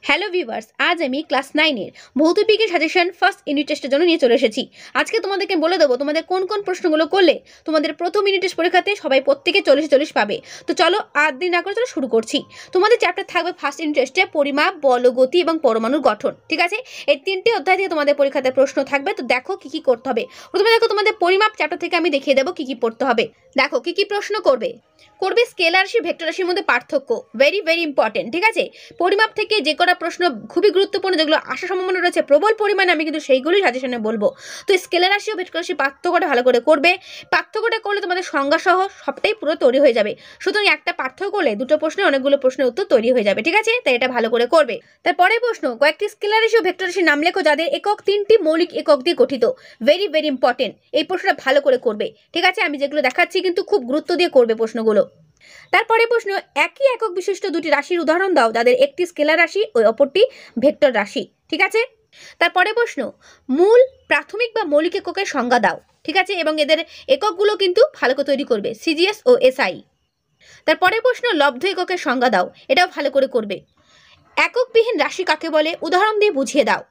Hello viewers, আজ আমি class 9 এর ভৌত বিজ্ঞান সাজেশন ফার্স্ট ইউনিট টেস্টের জন্য নিয়ে চলে এসেছি। আজকে তোমাদেরকে বলে দেবো তোমাদের কোন কোন প্রশ্নগুলো করলে তোমাদের প্রথম ইউনিট টেস্ট পরীক্ষাতে সবাই প্রত্যেকে 40 পাবে। তো চলো আর দিন না করে চলো শুরু করছি। তোমাদের চ্যাপ্টার থাকবে ফার্স্ট ইউনিট টেস্টে পরিমাপ, বল, গতি এবং পরমাণুর গঠন। ঠিক আছে, এই তিনটি অধ্যায় থেকে তোমাদের পরীক্ষাতে প্রশ্ন থাকবে। তো দেখো কি কি করতে হবে। প্রথমে দেখো তোমাদের পরিমাপ চ্যাপ্টার থেকে আমি দেখিয়ে দেবো কি কি পড়তে হবে। দেখো কি কি প্রশ্ন করবে। স্কেলার রাশি ভেক্টর রাশির মধ্যে পার্থক্য, ভেরি ইম্পর্টেন্ট। ঠিক আছে, পরিমাপ থেকে যে কটা প্রশ্ন খুবই গুরুত্বপূর্ণ, যেগুলো আসার সম্ভাবনা রয়েছে প্রবল পরিমাণে, আমি কিন্তু সেইগুলোই সাজেশনে বলবো। তো স্কেলার রাশি ও ভেক্টর রাশির পার্থক্যটা ভালো করে করবে। পার্থক্যটা করলে তোমাদের সংজ্ঞা সহ সবটাই পুরো তৈরি হয়ে যাবে। সুতরাং একটা পার্থক্য করলে দুটো প্রশ্নে অনেকগুলো প্রশ্নের উত্তর তৈরি হয়ে যাবে। ঠিক আছে, তাই এটা ভালো করে করবে। তারপরে প্রশ্ন, কয়েকটি স্কেলার রাশি ও ভেক্টর রাশির নাম লেখো যাদের একক 3টি মৌলিক একক দিয়ে গঠিত। ভেরি ইম্পর্টেন্ট, এই প্রশ্নটা ভালো করে করবে। ঠিক আছে, আমি যেগুলো দেখাচ্ছি কিন্তু খুব গুরুত্ব দিয়ে করবে প্রশ্নগুলো। তারপরে প্রশ্ন, একই একক বিশিষ্ট দুটি রাশির উদাহরণ দাও যাদের একটি স্কেলার রাশি ও অপরটি ভেক্টর রাশি। ঠিক আছে, তারপরে প্রশ্ন, মূল, প্রাথমিক বা মৌলিক এককের সংজ্ঞা দাও। ঠিক আছে, এবং এদের এককগুলো কিন্তু ভালো করে তৈরি করবে, সিজিএস ও এসআই। তারপরে প্রশ্ন, লব্ধ এককের সংজ্ঞা দাও। এটাও ভালো করে করবে। এককবিহীন রাশি কাকে বলে উদাহরণ দিয়ে বুঝিয়ে দাও।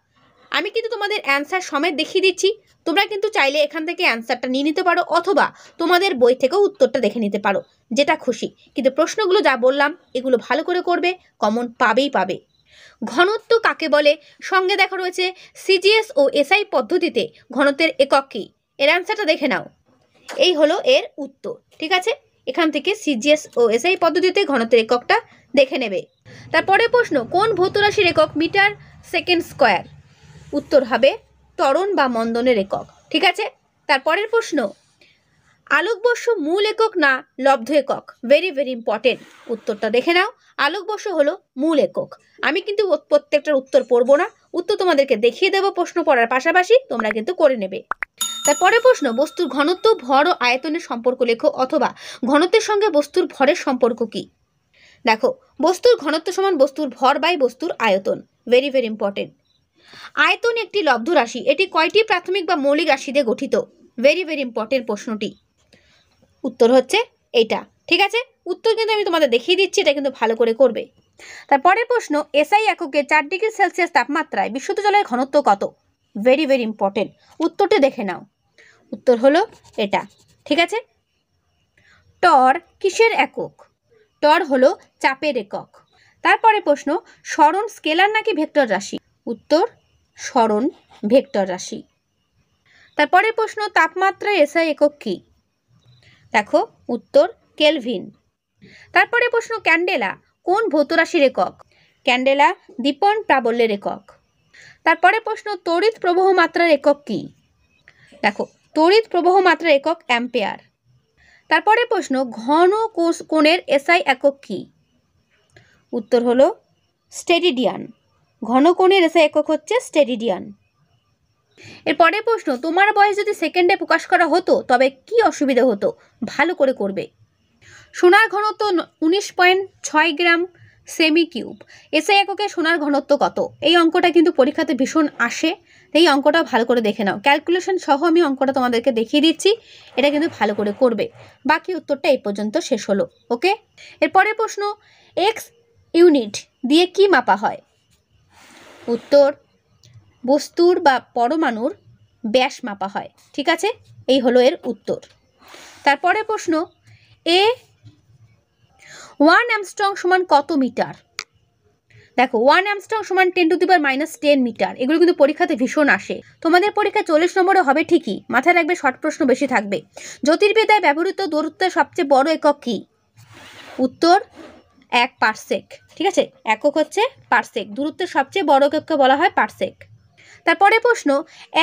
আমি কিন্তু তোমাদের অ্যান্সার সমেত দেখিয়ে দিচ্ছি, তোমরা কিন্তু চাইলে এখান থেকে অ্যান্সারটা নিয়ে নিতে পারো অথবা তোমাদের বই থেকেও উত্তরটা দেখে নিতে পারো, যেটা খুশি। কিন্তু প্রশ্নগুলো যা বললাম এগুলো ভালো করে করবে, কমন পাবে। ঘনত্ব কাকে বলে, সঙ্গে দেখা রয়েছে সিজিএস ও এসআই পদ্ধতিতে ঘনত্বের একক কি। এর অ্যান্সারটা দেখে নাও, এই হলো এর উত্তর। ঠিক আছে, এখান থেকে সিজিএস ও এসআই পদ্ধতিতে ঘনত্বের এককটা দেখে নেবে। তারপরে প্রশ্ন, কোন ভৌত রাশির একক মিটার সেকেন্ড স্কোয়ার। উত্তর হবে ত্বরণ বা মন্দনের একক। ঠিক আছে, তারপরের প্রশ্ন, আলোকবর্ষ মূল একক না লব্ধ একক। ভেরি ইম্পর্টেন্ট, উত্তরটা দেখে নাও। আলোকবর্ষ হলো মূল একক। আমি কিন্তু প্রত্যেকটার উত্তর পড়বো না, উত্তর তোমাদেরকে দেখিয়ে দেবো প্রশ্ন পড়ার পাশাপাশি, তোমরা কিন্তু করে নেবে। তারপরে প্রশ্ন, বস্তুর ঘনত্ব, ভর ও আয়তনের সম্পর্ক লেখো অথবা ঘনত্বের সঙ্গে বস্তুর ভরের সম্পর্ক কি। দেখো, বস্তুর ঘনত্ব সমান বস্তুর ভর বাই বস্তুর আয়তন। Very important. আয়তন একটি লব্ধ রাশি, এটি কয়টি প্রাথমিক বা মৌলিক রাশি দিয়ে গঠিত। ভেরি ইম্পর্টেন্ট প্রশ্নটি, উত্তর হচ্ছে এটা। ঠিক আছে, উত্তর কিন্তু আমি তোমাদের দেখিয়ে দিচ্ছি, এটা কিন্তু ভালো করে করবে। তারপরের প্রশ্ন, এসআই এককে 4 ডিগ্রি সেলসিয়াস তাপমাত্রায় বিশুদ্ধ জলের ঘনত্ব কত। ভেরি ইম্পর্টেন্ট, উত্তরটি দেখে নাও। উত্তর হলো এটা। ঠিক আছে, টর কিসের একক। টর হলো চাপের একক। তারপরে প্রশ্ন, সরণ স্কেলার নাকি ভেক্টর রাশি। উত্তর সরণ ভেক্টর রাশি। তারপরে প্রশ্ন, তাপমাত্রা এসআই একক কি। দেখো, উত্তর কেলভিন। তারপরে প্রশ্ন, ক্যান্ডেলা কোন ভৌত রাশির একক। ক্যান্ডেলা দীপন প্রাবল্যের একক। তারপরে প্রশ্ন, তড়িৎ প্রবাহ মাত্রার একক কি। দেখো, তড়িৎ প্রবাহ মাত্রার একক অ্যাম্পিয়ার। তারপরে প্রশ্ন, ঘন কোণের এসআই একক কি। উত্তর হলো স্টেরিডিয়ান। ঘন কোণের এসআই একক হচ্ছে স্টেরিডিয়ান। এরপরে প্রশ্ন, তোমার বয়স যদি সেকেন্ডে প্রকাশ করা হতো তবে কি অসুবিধা হতো। ভালো করে করবে। সোনার ঘনত্ব 19.6 গ্রাম সেমি কিউব। এসআই এককে সোনার ঘনত্ব কত। এই অঙ্কটা কিন্তু পরীক্ষাতে ভীষণ আসে, এই অঙ্কটা ভালো করে দেখে নাও। ক্যালকুলেশন সহ আমি অঙ্কটা তোমাদেরকে দেখিয়ে দিচ্ছি, এটা কিন্তু ভালো করে করবে। বাকি উত্তরটা এই পর্যন্ত শেষ হলো। ওকে, এরপরে প্রশ্ন, এক্স ইউনিট দিয়ে কি মাপা হয়। উত্তর বস্তুর বা পরমাণুর ব্যাস মাপা হয়। ঠিক আছে, এই হলো এর উত্তর। তারপরে প্রশ্ন, 1 অ্যামস্ট্রং সমান কত মিটার। দেখো, 1 অ্যামস্ট্রং সমান 10⁻10 মিটার। এগুলো কিন্তু পরীক্ষাতে ভীষণ আসে। তোমাদের পরীক্ষা 40 নম্বরে হবে ঠিকই, মাথায় রাখবে শর্ট প্রশ্ন বেশি থাকবে। জ্যোতির্বিদ্যায় ব্যবহৃত দূরত্বের সবচেয়ে বড় একক কি। উত্তর 1 পারসেক। ঠিক আছে, একক হচ্ছে পারসেক। দূরত্বের সবচেয়ে বড় এককে বলা হয় পারসেক। তারপরে প্রশ্ন,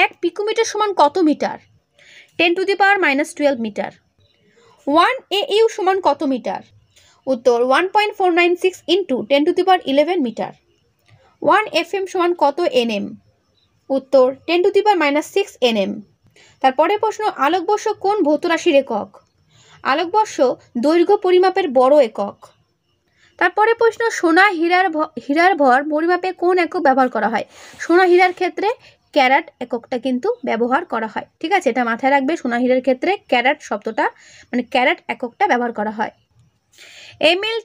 1 পিকোমিটার সমান কত মিটার। 10⁻12 মিটার। 1 AU সমান কত মিটার। উত্তর 1.496 ইন্টু 10⁻11 মিটার। 1 FM সমান কত NM। উত্তর 10⁻6 NM। তারপরে প্রশ্ন, আলোকবর্ষ কোন ভৌত রাশির একক। আলোকবর্ষ দৈর্ঘ্য পরিমাপের বড় একক। তারপরে প্রশ্ন, সোনা হীরার ভর পরিমাপে কোন একক ব্যবহার করা হয়। সোনা হীরার ক্ষেত্রে ক্যারেট এককটা কিন্তু ব্যবহার করা হয়। ঠিক আছে, এটা মাথায় রাখবে। সোনা হীরার ক্ষেত্রে ক্যারেট শব্দটা মানে ক্যারেট এককটা ব্যবহার করা হয়। ML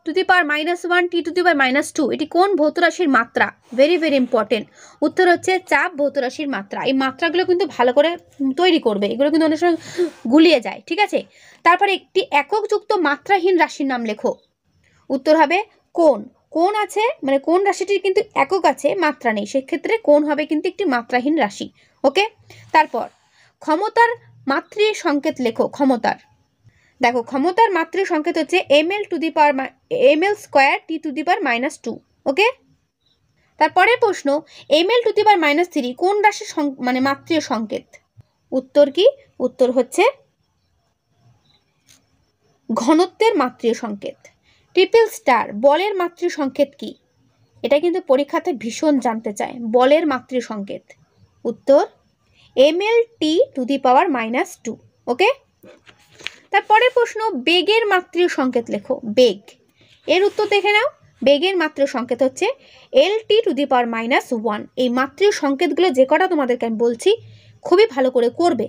to the power -1 T to the power -2 এটি কোন ভৌত রাশির মাত্রা? Very very important. উত্তর হচ্ছে চাপ ভৌত রাশির মাত্রা। এই মাত্রাগুলো কিন্তু ভালো করে তৈরি করবে, এগুলো কিন্তু অনেক সময় গুলিয়ে যায়, ঠিক আছে। তারপরে একটি এককযুক্ত মাত্রাহীন রাশির নাম লেখো। উত্তর হবে কোণ। কোণ আছে মানে কোন রাশিটির কিন্তু একক আছে, মাত্রা নেই, সেক্ষেত্রে কোণ হবে কিন্তু একটি মাত্রাহীন রাশি। ওকে। তারপর ক্ষমতার মাত্রিক সংকেত লেখো। ক্ষমতার, দেখো ক্ষমতার মাত্রিক সংকেত হচ্ছে ml to the power ml square T to the power -2। Okay. তারপরের প্রশ্ন ml টু দি পাওয়ার -3 কোন রাশির মানে মাত্রিক সংকেত? উত্তর কি? উত্তর হচ্ছে ঘনত্বের মাত্রিক সংকেত। ট্রিপল স্টার বলের মাত্রিক সংকেত কি? এটা কিন্তু পরীক্ষাতে ভীষণ জানতে চায়, বলের মাত্রিক সংকেত। উত্তর ml T to the power -2। Okay. তারপরের প্রশ্ন বেগের মাত্রিক সংকেত লেখো। বেগ, এর উত্তর দেখে নাও। বেগের মাত্রিক সংকেত হচ্ছে lt টু দি পাওয়ার -1। এই মাত্রিক সংকেতগুলো যে কটা তোমাদেরকে আমি বলছি খুবই ভালো করে করবে।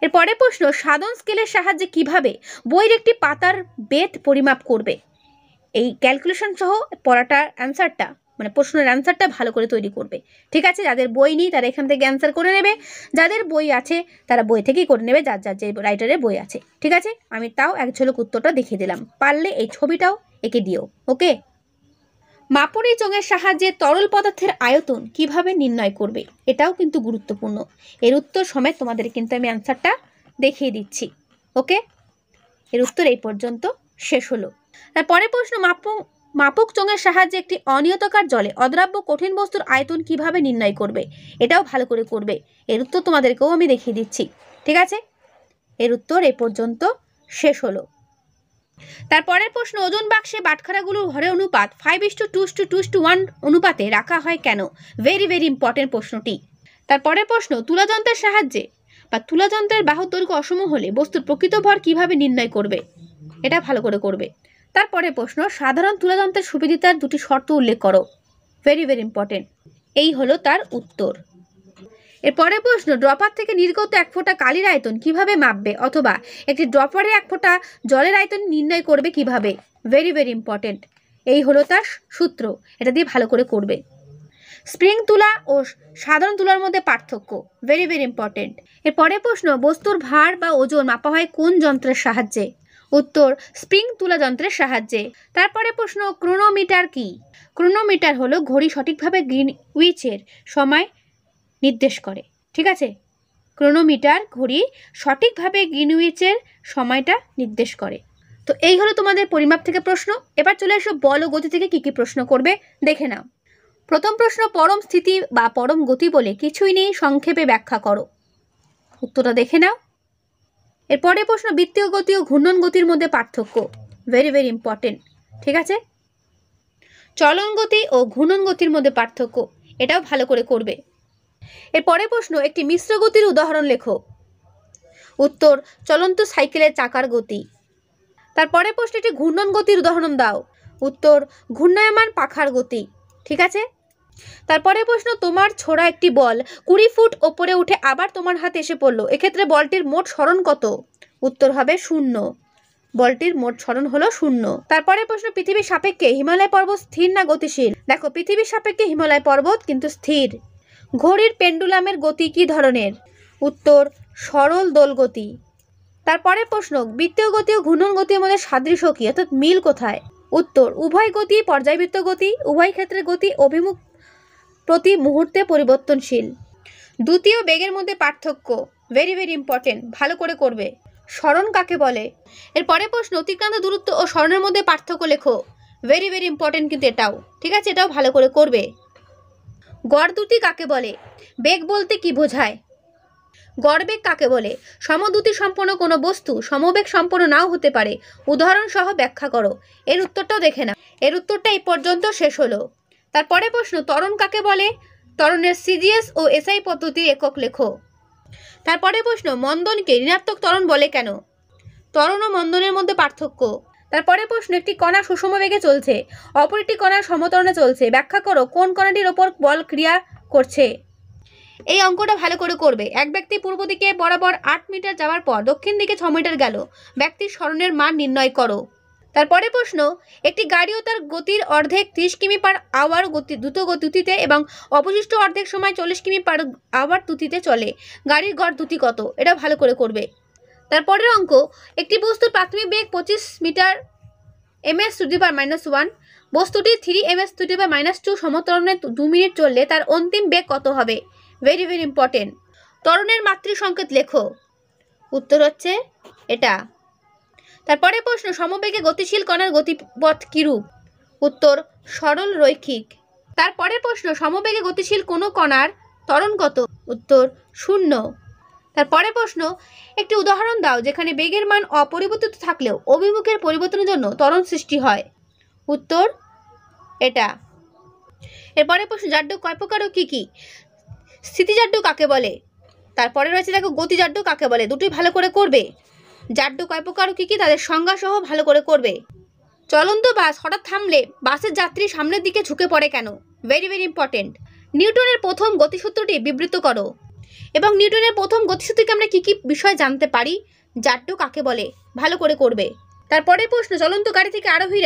এরপরের প্রশ্ন সাধন স্কেলের সাহায্যে কিভাবে বইয়ের একটি পাতার বেধ পরিমাপ করবে? এই ক্যালকুলেশন সহ পড়াটার অ্যান্সারটা মানে প্রশ্নের অ্যান্সারটা ভালো করে তৈরি করবে, ঠিক আছে। যাদের বই নেই তারা এখান থেকে অ্যান্সার করে নেবে, যাদের বই আছে তারা বই থেকেই করে নেবে, যার যার যে রাইটারের বই আছে, ঠিক আছে। আমি তাও এক ঝলক উত্তরটা দেখিয়ে দিলাম, পারলে এই ছবিটাও এঁকে দিও। ওকে। মাপনী চোঙের সাহায্যে তরল পদার্থের আয়তন কিভাবে নির্ণয় করবে? এটাও কিন্তু গুরুত্বপূর্ণ, এর উত্তর সমেত তোমাদের কিন্তু আমি অ্যান্সারটা দেখিয়ে দিচ্ছি। ওকে। এর উত্তর এই পর্যন্ত শেষ হলো। তারপরে প্রশ্ন মাপক চোঙের সাহায্যে একটি অনিয়তাকার জলে অদ্রাব্য কঠিন বস্তুর আয়তন কিভাবে নির্ণয় করবে? এটাও ভালো করে করবে, এর উত্তর তোমাদেরকেও আমি দেখিয়ে দিচ্ছি, ঠিক আছে। এর উত্তর এই পর্যন্ত শেষ হলো। তারপরের প্রশ্ন ওজন বাক্সে বাটখারাগুলোর ভরের অনুপাত 5:2:2:1 অনুপাতে রাখা হয় কেন? ভেরি ভেরি ইম্পর্টেন্ট প্রশ্নটি। তারপরের প্রশ্ন তুলাযন্ত্রের সাহায্যে বা তুলাযন্ত্রের বাহুর দৈর্ঘ্য অসম হলে বস্তুর প্রকৃত ভর কিভাবে নির্ণয় করবে? এটা ভালো করে করবে। তারপরে প্রশ্ন সাধারণ তুলাযন্ত্রের সুবিদিতার দুটি শর্ত উল্লেখ করো। Very very important. এই হলো তার উত্তর। এরপরে প্রশ্ন ড্রপার থেকে নির্গত 1 ফোঁটা কালির আয়তন কিভাবে মাপবে, অথবা একটি ড্রপারে 1 ফোঁটা জলের আয়তন নির্ণয় করবে কিভাবে? Very very important. এই হলো তার সূত্র, এটা দিয়ে ভালো করে করবে। স্প্রিং তুলা ও সাধারণ তুলার মধ্যে পার্থক্য। Very very important. এরপরে প্রশ্ন বস্তুর ভার বা ওজন মাপা হয় কোন যন্ত্রের সাহায্যে? উত্তর স্প্রিং তুলা যন্ত্রের সাহায্যে। তারপরে প্রশ্ন ক্রোনোমিটার কি? ক্রোনোমিটার হলো ঘড়ি সঠিকভাবে গ্রিনউইচের সময় নির্দেশ করে, ঠিক আছে। ক্রোনোমিটার ঘড়ি সঠিকভাবে গ্রিনউইচের সময়টা নির্দেশ করে। তো এই হলো তোমাদের পরিমাপ থেকে প্রশ্ন। এবার চলে এসো বল ও গতি থেকে কি কি প্রশ্ন করবে দেখে নাও। প্রথম প্রশ্ন পরম স্থিতি বা পরম গতি বলে কিছুই নেই, সংক্ষেপে ব্যাখ্যা করো। উত্তরটা দেখে নাও। এরপরে প্রশ্ন বৃত্তীয় গতি ও ঘূর্ণন গতির মধ্যে পার্থক্য। ভেরি ভেরি ইম্পর্টেন্ট, ঠিক আছে। চলন গতি ও ঘূর্ণন গতির মধ্যে পার্থক্য, এটাও ভালো করে করবে। এরপরে প্রশ্ন একটি মিশ্র গতির উদাহরণ লেখো। উত্তর চলন্ত সাইকেলের চাকার গতি। তারপরে প্রশ্ন একটি ঘূর্ণন গতির উদাহরণ দাও। উত্তর ঘূর্ণায়মান পাখার গতি, ঠিক আছে। তারপরে প্রশ্ন তোমার ছোড়া একটি বল 20 ফুট ওপরে উঠে আবার তোমার হাতে এসে পড়লো, এক্ষেত্রে বলটির মোট সরণ কত? উত্তর হবে 0। বলটির মোট সরণ হলো 0। তারপরে প্রশ্ন পৃথিবীর সাপেক্ষে হিমালয় পর্বত স্থির না গতিশীল? দেখো পৃথিবীর সাপেক্ষে হিমালয় পর্বত কিন্তু স্থির। ঘড়ির পেন্ডুলামের গতি কি ধরনের? উত্তর সরল দোল গতি। তারপরে প্রশ্ন বৃত্তীয় গতি ও ঘূর্ণন গতির মধ্যে সাদৃশ্য কি, অর্থাৎ মিল কোথায়? উত্তর উভয় গতি পর্যায়বৃত্ত গতি, উভয় ক্ষেত্রে গতি অভিমুখ প্রতি মুহূর্তে পরিবর্তনশীল। দ্বিতীয় বেগের মধ্যে পার্থক্য। ভেরি ভেরি ইম্পর্টেন্ট, ভালো করে করবে। সরণ কাকে বলে? এরপরে প্রশ্ন অতিক্রান্ত দূরত্ব ও সরণের মধ্যে পার্থক্য লেখো। ভেরি ভেরি ইম্পর্টেন্ট কিন্তু এটাও, ঠিক আছে, এটাও ভালো করে করবে। গড় দ্রুতি কাকে বলে? বেগ বলতে কি বোঝায়? গড় বেগ কাকে বলে? সমদ্রুতি সম্পন্ন কোনো বস্তু সমবেগ সম্পন্ন নাও হতে পারে, উদাহরণ সহ ব্যাখ্যা করো। এর উত্তরটাও দেখে নাও। এর উত্তরটা এই পর্যন্ত শেষ হলো। তারপরে প্রশ্ন ত্বরণ কাকে বলে? ত্বরণের সিজিএস ও এসআই পদ্ধতির একক লেখো। তারপরে প্রশ্ন মন্দনকে ঋণাত্মক ত্বরণ বলে কেন? ত্বরণ ও মন্দনের মধ্যে পার্থক্য। তারপরে প্রশ্ন একটি কণা সুষম বেগে চলছে, অপর একটি কণা সমত্বরণে চলছে, ব্যাখ্যা করো কোন কণাটির ওপর বল ক্রিয়া করছে। এই অঙ্কটা ভালো করে করবে। এক ব্যক্তি পূর্ব দিকে বরাবর 8 মিটার যাওয়ার পর দক্ষিণ দিকে 6 মিটার গেল, ব্যক্তির সরণের মান নির্ণয় করো। তারপরে প্রশ্ন, একটি গাড়ি ও তার গতির অর্ধেক 30 কিমি পার আওয়ার দ্রুত গতিতে এবং অবশিষ্ট অর্ধেক সময় 40 কিমি পার আওয়ার গতিতে চলে, গাড়ির গড় দ্রুতি কত? এটা ভালো করে করবে। তারপরের অঙ্ক, একটি বস্তুর প্রাথমিক বেগ 25 মিটার ms⁻⁻1, বস্তুটি 3 ms⁻⁻2 সমত্বরণে 2 মিনিট চললে তার অন্তিম বেগ কত হবে? Very very important. ত্বরণের মাত্রিক সংকেত লেখো। উত্তর হচ্ছে এটা। তারপরে প্রশ্ন, সমবেগে গতিশীল কণার গতিপথ কিরূপ? উত্তর সরল রৈখিক। তারপরে প্রশ্ন, সমবেগে গতিশীল কোনো কণার ত্বরণ কত? উত্তর 0। তারপরে প্রশ্ন, একটি উদাহরণ দাও যেখানে বেগের মান অপরিবর্তিত থাকলেও অভিমুখের পরিবর্তনের জন্য ত্বরণ সৃষ্টি হয়। উত্তর এটা। এরপরে প্রশ্ন, জাড্য কয় প্রকার ও কি কি? স্থিতিজাড্য কাকে বলে? তারপরে রয়েছে দেখো গতিজাড্য কাকে বলে, দুটোই ভালো করে করবে। জাড্য কয় প্রকার ও কি কি তাদের সংজ্ঞা সহ ভালো করে করবে। চলন্ত বাস হঠাৎ থামলে বাসের যাত্রী সামনের দিকে ঝুঁকে পড়ে কেন? Very very important. নিউটনের প্রথম গতিসূত্রটি বিবৃত করো। এবং নিউটনের প্রথম গতিসূত্রকে আমরা কি কি বিষয় জানতে পারি? জাড্য কাকে বলে, ভালো করে করবে। তারপরে প্রশ্ন, চলন্ত গাড়ি থেকে আরোহীর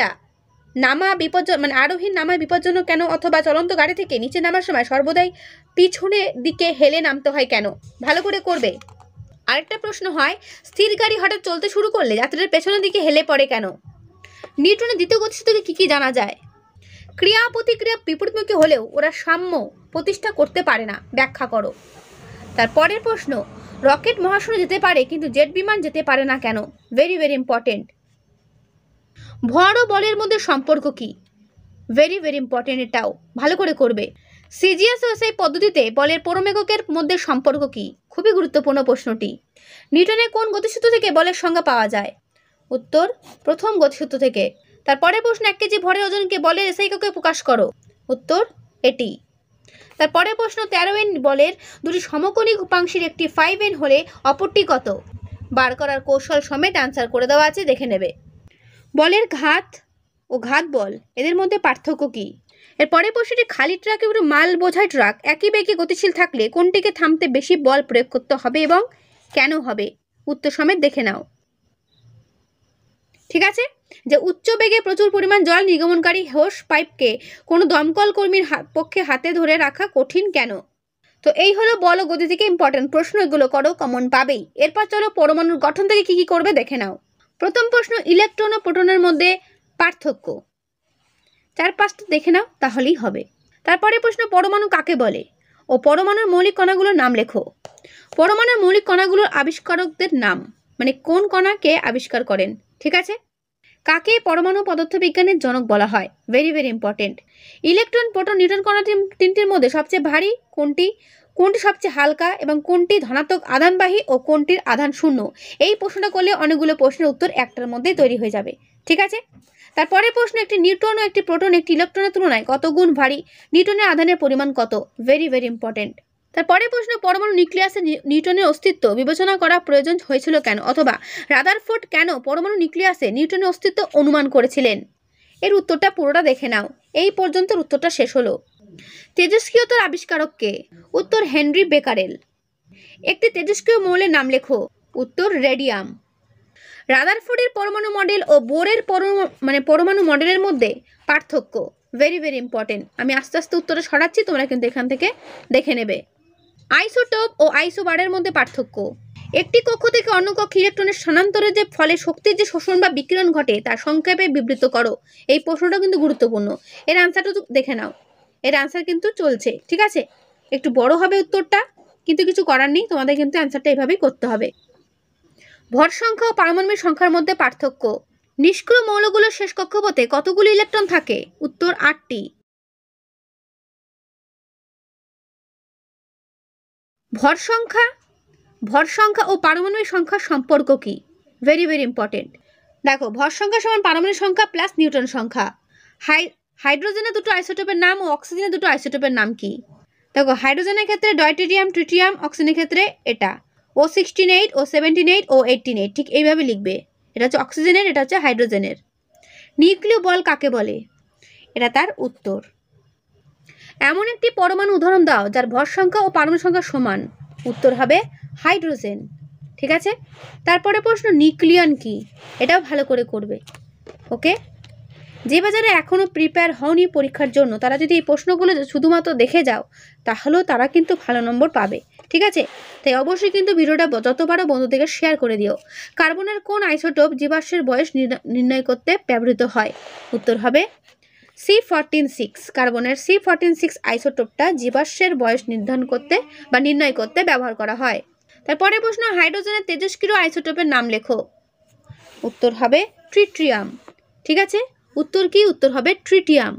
নামা বিপজ্জনক কেন? অথবা চলন্ত গাড়ি থেকে নিচে নামার সময় সর্বদাই পিছনের দিকে হেলে নামতে হয় কেন? ভালো করে করবে। আরেকটা প্রশ্ন হয়, স্থির গাড়ি হঠাৎ চলতে শুরু করলে যাত্রীদের পেছনের দিকে হেলে পড়ে কেন? নিউটনের দ্বিতীয় গতিসূত্রকে কি কি জানা যায়? ক্রিয়া প্রতিক্রিয়া বিপরীতমুখী হলেও ওরা সাম্য প্রতিষ্ঠা করতে পারে না, ব্যাখ্যা করো। তারপরের প্রশ্ন, রকেট মহাশূন্যে যেতে পারে কিন্তু জেট বিমান যেতে পারে না কেন? Very very important. ভর ও বলের মধ্যে সম্পর্ক কি? ভেরি ভেরি ইম্পর্টেন্ট, এটাও ভালো করে করবে। সিজিএস ও এসআই পদ্ধতিতে বলের পরম এককের মধ্যে সম্পর্ক কি? খুবই গুরুত্বপূর্ণ প্রশ্নটি। নিউটনের কোন গতিসূত্র থেকে বলের সংজ্ঞা পাওয়া যায়? উত্তর প্রথম গতিসূত্র থেকে। তারপরে প্রশ্ন, 1 কেজি ভরের ওজনকে বলের এসআই এককে প্রকাশ করো। উত্তর এটি। তারপরে প্রশ্ন, 13n বলের দুটি সমকোণী উপাংশের একটি 5n হলে অপরটি কত? বার করার কৌশল সমেত আনসার করে দেওয়া আছে, দেখে নেবে। বলের ঘাত ও ঘাত বল এদের মধ্যে পার্থক্য কি? এরপরে প্রশ্নটি, খালি ট্রাক এবং মাল বোঝাই ট্রাক একই বেগে গতিশীল থাকলে কোনটিকে থামতে বেশি বল প্রয়োগ করতে হবে এবং কেন হবে? উত্তর সমেত দেখে নাও। ঠিক আছে, যে উচ্চ বেগে প্রচুর পরিমাণ জল নির্গমনকারী হোস পাইপকে কোনো দমকল কর্মীর পক্ষে হাতে ধরে রাখা কঠিন কেন? তো এই হলো বল ও গতি থেকে ইম্পর্টেন্ট প্রশ্ন, এগুলো করো, কমন পাবেই। এরপর চলো পরমাণুর গঠন থেকে কি কি করবে দেখে নাও। প্রথম প্রশ্ন, ইলেকট্রন ও প্রোটনের মধ্যে পার্থক্য। 4-5টা দেখে নাও তাহলেই হবে। তারপরে প্রশ্ন, পরমাণু কাকে বলে ও পরমাণুর মৌলিক কণাগুলোর নাম লেখো। পরমাণুর মৌলিক কণাগুলোর আবিষ্কারকদের নাম, মানে কোন কণাকে আবিষ্কার করেন। ঠিক আছে, কাকে পরমাণু পদার্থবিজ্ঞানের জনক বলা হয়? Very very important. Electron, proton, neutron কণা তিনটির মধ্যে সবচেয়ে ভারী কোনটি? কোনটি সবচেয়ে হালকা এবং কোনটি ধনাত্মক আধানবাহী ও কোনটির আধান শূন্য? এই প্রশ্নটা করলে অনেকগুলো প্রশ্নের উত্তর একটার মধ্যেই তৈরি হয়ে যাবে। ঠিক আছে, তারপরে প্রশ্ন, একটি নিউট্রন ও একটি প্রোটন একটি ইলেকট্রনের তুলনায় কত গুণ ভারী? নিউটনের আধানের পরিমাণ কত? Very very important. তারপরে প্রশ্ন, পরমাণু নিউক্লিয়াসে নিউটনের অস্তিত্ব বিবেচনা করা প্রয়োজন হয়েছিল কেন? অথবা রাদারফোর্ড কেন পরমাণু নিউক্লিয়াসে নিউটনের অস্তিত্ব অনুমান করেছিলেন? এর উত্তরটা পুরোটা দেখে নাও। এই পর্যন্ত উত্তরটা শেষ হলো। তেজস্ক্রিয়তার আবিষ্কারক কে? উত্তর হেনরি বেকারেল। একটি তেজস্ক্রিয় মৌলের নাম লেখো। উত্তর রেডিয়াম। রাদারফোর্ডের পরমাণু মডেল ও বোরের পরমাণু মডেলের মধ্যে পার্থক্য। Very very important. আমি আস্তে আস্তে উত্তরে সরাচ্ছি, তোমরা কিন্তু এখান থেকে দেখে নেবে। আইসোটোপ ও আইসোবারের মধ্যে পার্থক্য। একটি কক্ষ থেকে অন্য কক্ষে ইলেকট্রনের স্থানান্তরের যে ফলে শক্তির যে শোষণ বা বিকিরণ ঘটে তার সংক্ষেপে বিবৃত করো। এই প্রশ্নটা কিন্তু গুরুত্বপূর্ণ, এর আনসারটা দেখে নাও। এর আনসার কিন্তু চলছে। ঠিক আছে, একটু বড় হবে উত্তরটা, কিন্তু কিছু করার নেই, তোমাদের কিন্তু আনসারটা এইভাবেই করতে হবে। ভর সংখ্যা ও পারমাণবিক সংখ্যার মধ্যে পার্থক্য। নিষ্ক্রিয় মৌলগুলোর শেষ কক্ষপথে কতগুলি ইলেকট্রন থাকে? উত্তর 8টি। ভর সংখ্যা ও পারমাণবিক সংখ্যার সম্পর্ক কি? Very very important. দেখো, ভর সংখ্যা সমান পারমাণবিক সংখ্যা প্লাস নিউটন সংখ্যা। হাইড্রোজেনের দুটো আইসোটোপের নাম ও অক্সিজেনের দুটো আইসোটোপের নাম কি? দেখো, হাইড্রোজেনের ক্ষেত্রে ডয়টেরিয়াম, ট্রিটিয়াম, অক্সিজেনের ক্ষেত্রে এটা O68, O78, O18। ঠিক এইভাবে লিখবে। এটা হচ্ছে অক্সিজেনের, এটা হচ্ছে হাইড্রোজেনের। নিউক্লিয় বল কাকে বলে? এটা তার উত্তর। এমন একটি পরমাণু উদাহরণ দাও যার ভর সংখ্যা ও পারমাণবিক সংখ্যা সমান। উত্তর হবে হাইড্রোজেন। ঠিক আছে, তারপরে প্রশ্ন, নিউক্লিয়ন কি? এটাও ভালো করে করবে। ওকে, যে বাজারে এখনও প্রিপেয়ার হওনি পরীক্ষার জন্য তারা যদি এই প্রশ্নগুলো শুধুমাত্র দেখে যাও তাহলেও তারা কিন্তু ভালো নম্বর পাবে, ঠিক আছে? তাই অবশ্যই কিন্তু ভিডিওটা যত পারো বন্ধুদেরকে শেয়ার করে দিও। কার্বনের কোন আইসোটোপ জীবাশ্মের বয়স নির্ণয় করতে ব্যবহৃত হয়? উত্তর হবে C14-6। কার্বনের C14-6 আইসোটোপটা জীবাশ্মের বয়স নির্ণয় করতে ব্যবহার করা হয়। তারপরে প্রশ্ন, হাইড্রোজেনের তেজস্ক্রিয় আইসোটোপের নাম লেখো। উত্তর হবে ট্রিটিয়াম, ঠিক আছে? উত্তর কি? উত্তর হবে ট্রিটিয়াম।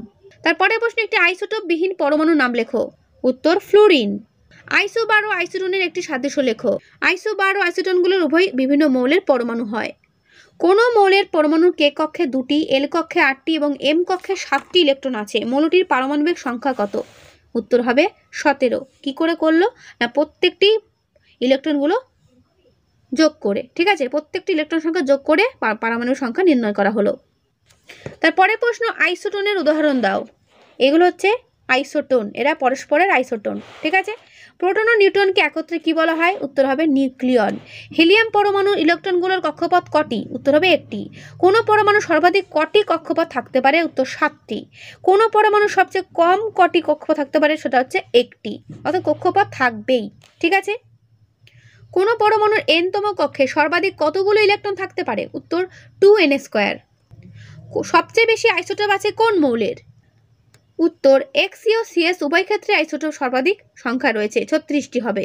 তারপরে প্রশ্ন, একটি আইসোটোপ বিহীন পরমাণু নাম লেখো। উত্তর ফ্লুরিন। আইসোবার ও আইসোটোনের একটি সাদৃশ্য লেখো। আইসোবার ও আইসোটোনগুলোর উভয় বিভিন্ন মৌলের পরমাণু হয়। কোনো মৌলের পরমাণুর কে কক্ষে 2টি, এল কক্ষে 8টি এবং এম কক্ষে 7টি ইলেকট্রন আছে। মৌলটির পারমাণবিক সংখ্যা কত? উত্তর হবে 17। কি করে করলো না, প্রত্যেকটি ইলেকট্রনগুলো যোগ করে, ঠিক আছে? প্রত্যেকটি ইলেকট্রন সংখ্যা যোগ করে পারমাণবিক সংখ্যা নির্ণয় করা হলো। তারপরে প্রশ্ন, আইসোটোনের উদাহরণ দাও। এগুলো হচ্ছে আইসোটোন, এরা পরস্পরের আইসোটোন, ঠিক আছে? প্রোটন ও নিউট্রনকে একত্রে কি বলা হয়? উত্তর হবে নিউক্লিয়ন। হিলিয়াম পরমাণুর ইলেকট্রনগুলোর কক্ষপথ কটি? উত্তর হবে 1টি। কোন পরমাণু সর্বাধিক কটি কক্ষপথ থাকতে পারে? উত্তর 7টি। কোন পরমাণু সবচেয়ে কম কটি কক্ষপথ থাকতে পারে? সেটা হচ্ছে 1টি, অর্থাৎ কক্ষপথ থাকবেই, ঠিক আছে? কোন পরমাণুর n-তম কক্ষে সর্বাধিক কতগুলো ইলেকট্রন থাকতে পারে? উত্তর 2n²। সবচেয়ে বেশি আইসোটোপ আছে কোন মৌলের? উত্তর X ও CS উভয় ক্ষেত্রে আইসোটোপ সর্বাধিক সংখ্যা রয়েছে, 36টি হবে।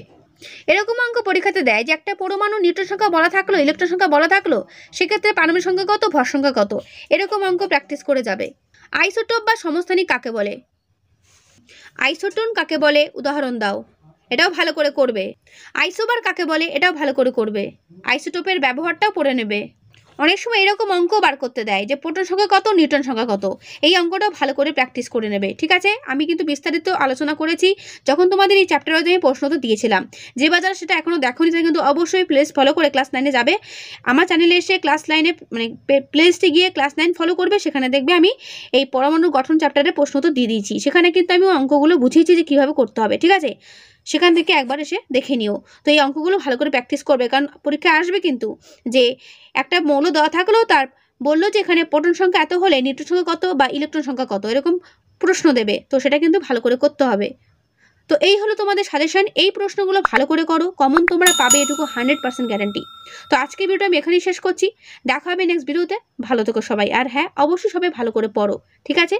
এরকম অঙ্ক পরীক্ষাতে দেয় যে একটা পরমাণু নিউট্রন সংখ্যা বলা থাকলো, ইলেকট্রন সংখ্যা বলা থাকলো, সেক্ষেত্রে পারমাণবিক সংখ্যা কত, ভর সংখ্যা কত, এরকম অঙ্ক প্র্যাকটিস করে যাবে। আইসোটোপ বা সমস্থানিক কাকে বলে? আইসোটোন কাকে বলে? উদাহরণ দাও। এটাও ভালো করে করবে। আইসোবার কাকে বলে? এটাও ভালো করে করবে। আইসোটোপের ব্যবহারটাও পড়ে নেবে। অনেক সময় এরকম অঙ্ক বার করতে দেয় যে প্রোটন সংখ্যা কত, নিউট্রন সংখ্যা কত। এই অঙ্কটাও ভালো করে প্র্যাকটিস করে নেবে, ঠিক আছে? আমি কিন্তু বিস্তারিত আলোচনা করেছি যখন তোমাদের এই চ্যাপ্টার ওয়াইজ আমি প্রশ্ন তো দিয়েছিলাম। যে বাজার সেটা এখনও দেখোনি তাহলে কিন্তু অবশ্যই প্লেলিস্ট ফলো করে ক্লাস 9-এ যাবে। আমার চ্যানেলে এসে ক্লাস 9-এ মানে প্লেলিস্টে গিয়ে ক্লাস 9 ফলো করবে, সেখানে দেখবে আমি এই পরমাণু গঠন চ্যাপ্টারের প্রশ্ন তো দিয়ে দিয়েছি। সেখানে কিন্তু আমি অঙ্কগুলো বুঝিয়েছি যে কীভাবে করতে হবে, ঠিক আছে? সেখান থেকে একবার এসে দেখে নিও। তো এই অঙ্কগুলো ভালো করে প্র্যাকটিস করবে, কারণ পরীক্ষায় আসবে কিন্তু যে একটা মৌল দেওয়া থাকলেও তার বললো যে এখানে প্রোটন সংখ্যা এত হলে নিউট্রন সংখ্যা কত বা ইলেকট্রন সংখ্যা কত, এরকম প্রশ্ন দেবে। তো সেটা কিন্তু ভালো করে করতে হবে। তো এই হলো তোমাদের সাজেশন। এই প্রশ্নগুলো ভালো করে করো, কমন তোমরা পাবে, এটুকু 100% গ্যারান্টি। তো আজকের ভিডিওটা আমি এখানেই শেষ করছি। দেখা হবে নেক্সট ভিডিওতে। ভালো থেকো সবাই, আর হ্যাঁ অবশ্যই সবাই ভালো করে পড়ো, ঠিক আছে?